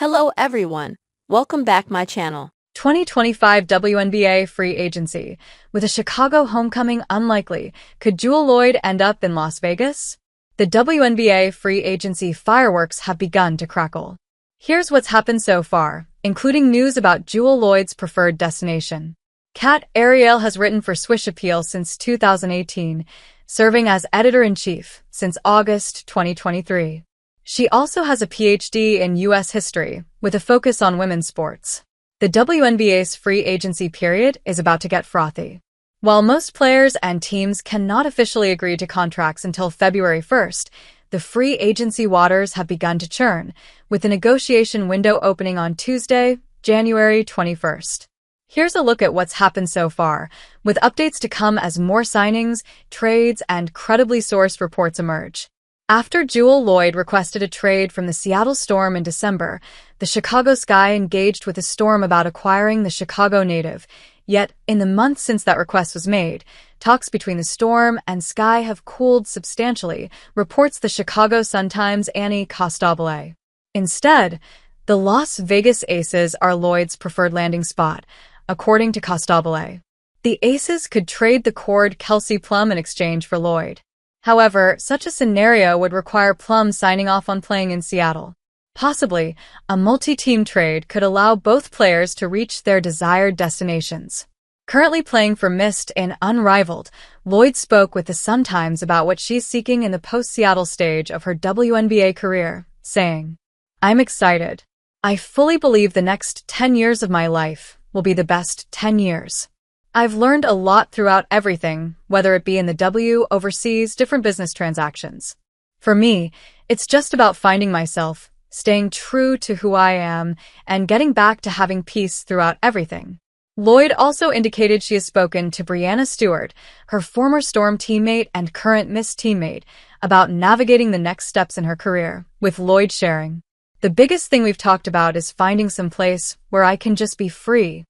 Hello everyone, welcome back my channel. 2025 WNBA Free Agency. With a Chicago homecoming unlikely, could Jewell Loyd end up in Las Vegas? The WNBA Free Agency fireworks have begun to crackle. Here's what's happened so far, including news about Jewell Loyd's preferred destination. Kat Ariel has written for Swish Appeal since 2018, serving as editor-in-chief since August 2023. She also has a PhD in U.S. history, with a focus on women's sports. The WNBA's free agency period is about to get frothy. While most players and teams cannot officially agree to contracts until February 1st, the free agency waters have begun to churn, with the negotiation window opening on Tuesday, January 21st. Here's a look at what's happened so far, with updates to come as more signings, trades, and credibly sourced reports emerge. After Jewell Loyd requested a trade from the Seattle Storm in December, the Chicago Sky engaged with the Storm about acquiring the Chicago native. Yet, in the months since that request was made, talks between the Storm and Sky have cooled substantially, reports the Chicago Sun-Times' Annie Costabile. Instead, the Las Vegas Aces are Loyd's preferred landing spot, according to Costabile. The Aces could trade the cord Kelsey Plum in exchange for Loyd. However, such a scenario would require Plum signing off on playing in Seattle. Possibly, a multi-team trade could allow both players to reach their desired destinations. Currently playing for Mist in Unrivaled, Loyd spoke with the Sun-Times about what she's seeking in the post-Seattle stage of her WNBA career, saying, "I'm excited. I fully believe the next 10 years of my life will be the best 10 years. I've learned a lot throughout everything, whether it be in the W, overseas, different business transactions. For me, it's just about finding myself, staying true to who I am, and getting back to having peace throughout everything." Loyd also indicated she has spoken to Breanna Stewart, her former Storm teammate and current Mist teammate, about navigating the next steps in her career, with Loyd sharing, "The biggest thing we've talked about is finding some place where I can just be free,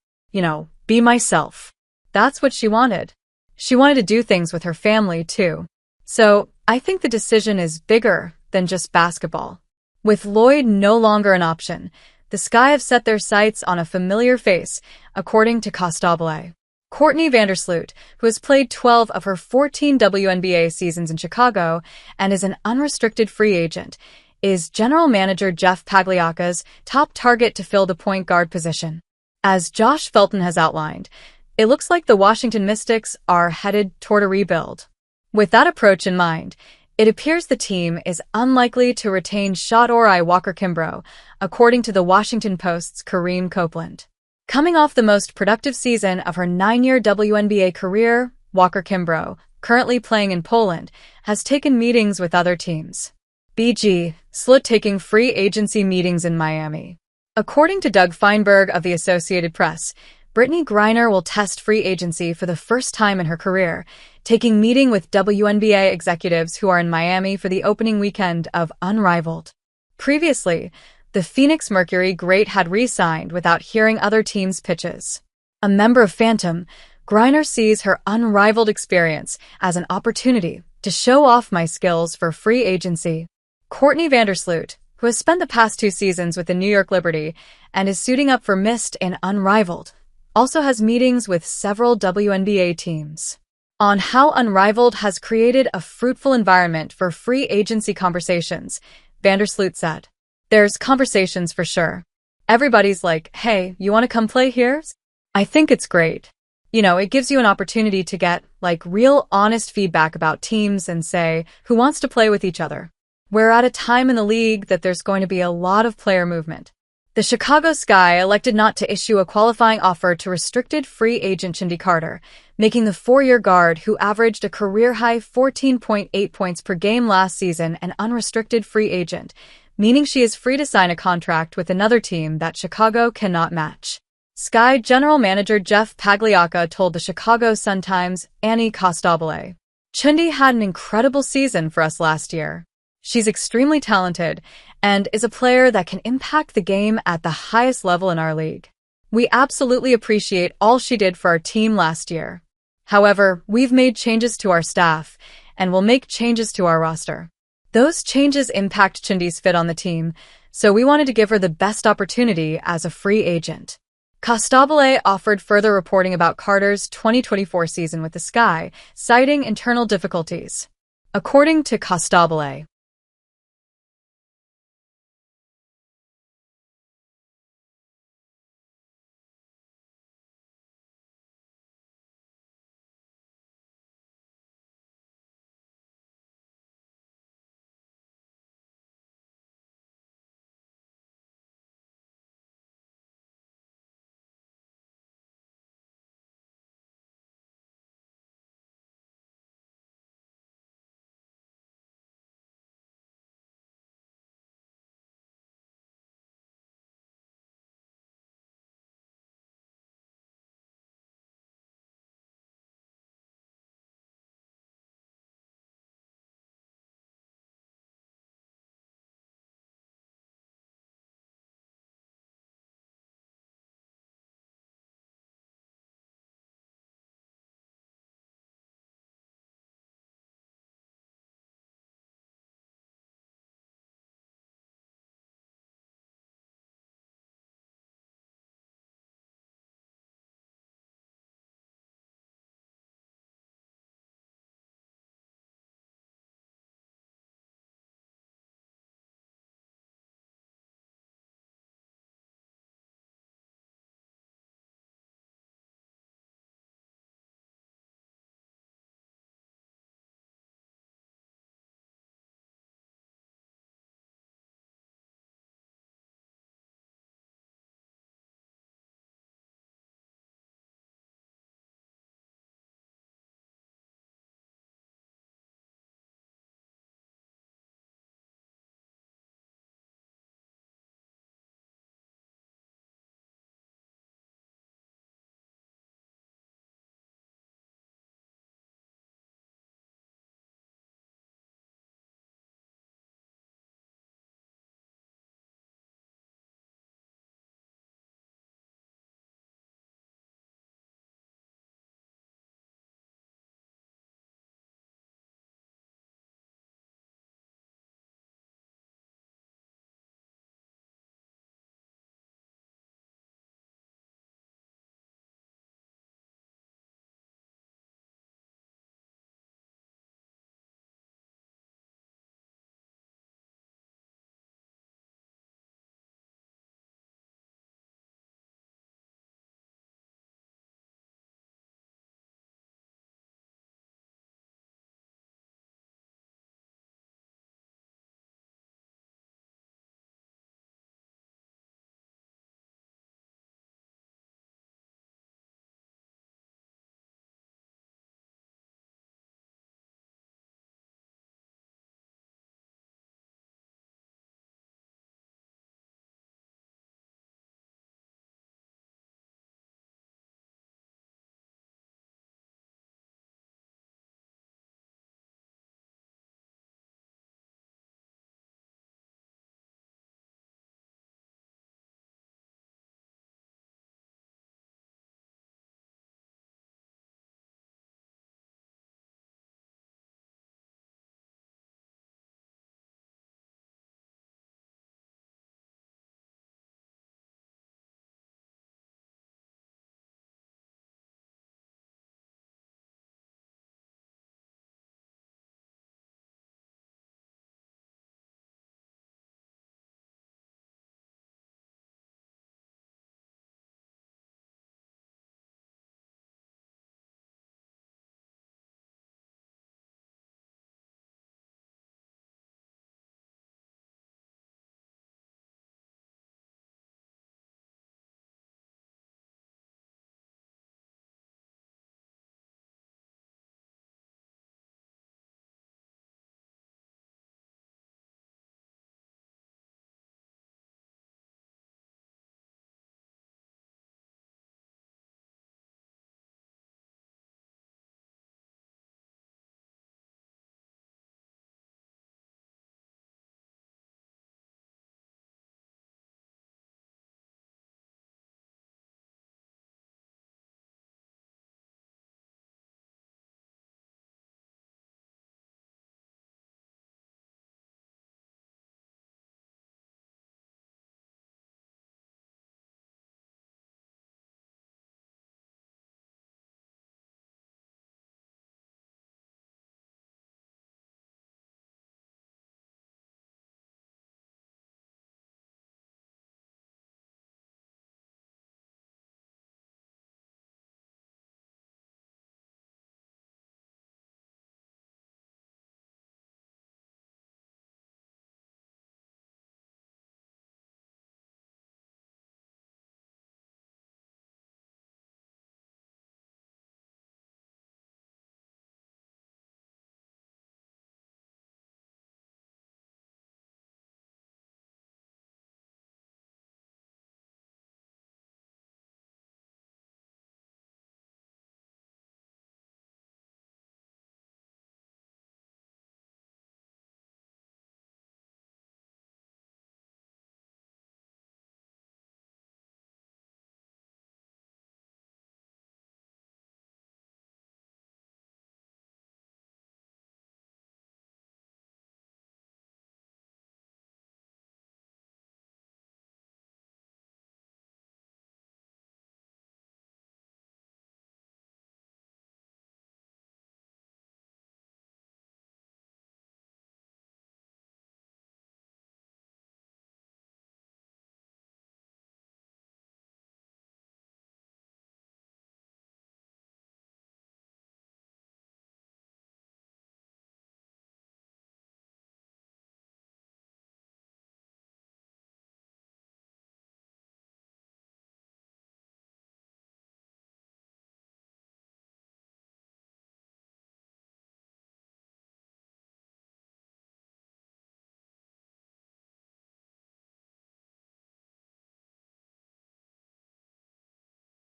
be myself." That's what she wanted. She wanted to do things with her family, too. So, I think the decision is bigger than just basketball. With Loyd no longer an option, the Sky have set their sights on a familiar face, according to Costabile. Courtney Vandersloot, who has played 12 of her 14 WNBA seasons in Chicago and is an unrestricted free agent, is general manager Jeff Pagliaca's top target to fill the point guard position. As Josh Felton has outlined, it looks like the Washington Mystics are headed toward a rebuild. With that approach in mind, it appears the team is unlikely to retain Shot-Ori Walker-Kimbrough, according to the Washington Post's Kareem Copeland. Coming off the most productive season of her 9-year WNBA career, Walker-Kimbrough, currently playing in Poland, has taken meetings with other teams. BG, slut taking free agency meetings in Miami. According to Doug Feinberg of the Associated Press, Brittany Griner will test free agency for the first time in her career, taking meeting with WNBA executives who are in Miami for the opening weekend of Unrivaled. Previously, the Phoenix Mercury great had re-signed without hearing other teams' pitches. A member of Phantom, Griner sees her Unrivaled experience as an opportunity to show off my skills for free agency. Courtney Vandersloot, who has spent the past 2 seasons with the New York Liberty and is suiting up for Mist in Unrivaled, also has meetings with several WNBA teams. On how Unrivaled has created a fruitful environment for free agency conversations, Vandersloot said, "There's conversations for sure. Everybody's like, hey, you want to come play here? I think it's great. It gives you an opportunity to get, real honest feedback about teams and say, who wants to play with each other. We're at a time in the league that there's going to be a lot of player movement." The Chicago Sky elected not to issue a qualifying offer to restricted free agent Chindi Carter, making the 4-year guard who averaged a career-high 14.8 points per game last season an unrestricted free agent, meaning she is free to sign a contract with another team that Chicago cannot match. Sky general manager Jeff Pagliaca told the Chicago Sun-Times' Annie Costabile, "Chindi had an incredible season for us last year. She's extremely talented and is a player that can impact the game at the highest level in our league. We absolutely appreciate all she did for our team last year. However, we've made changes to our staff and will make changes to our roster. Those changes impact Chindi's fit on the team, so we wanted to give her the best opportunity as a free agent. Costabile offered further reporting about Carter's 2024 season with the Sky, citing internal difficulties. According to Costabile,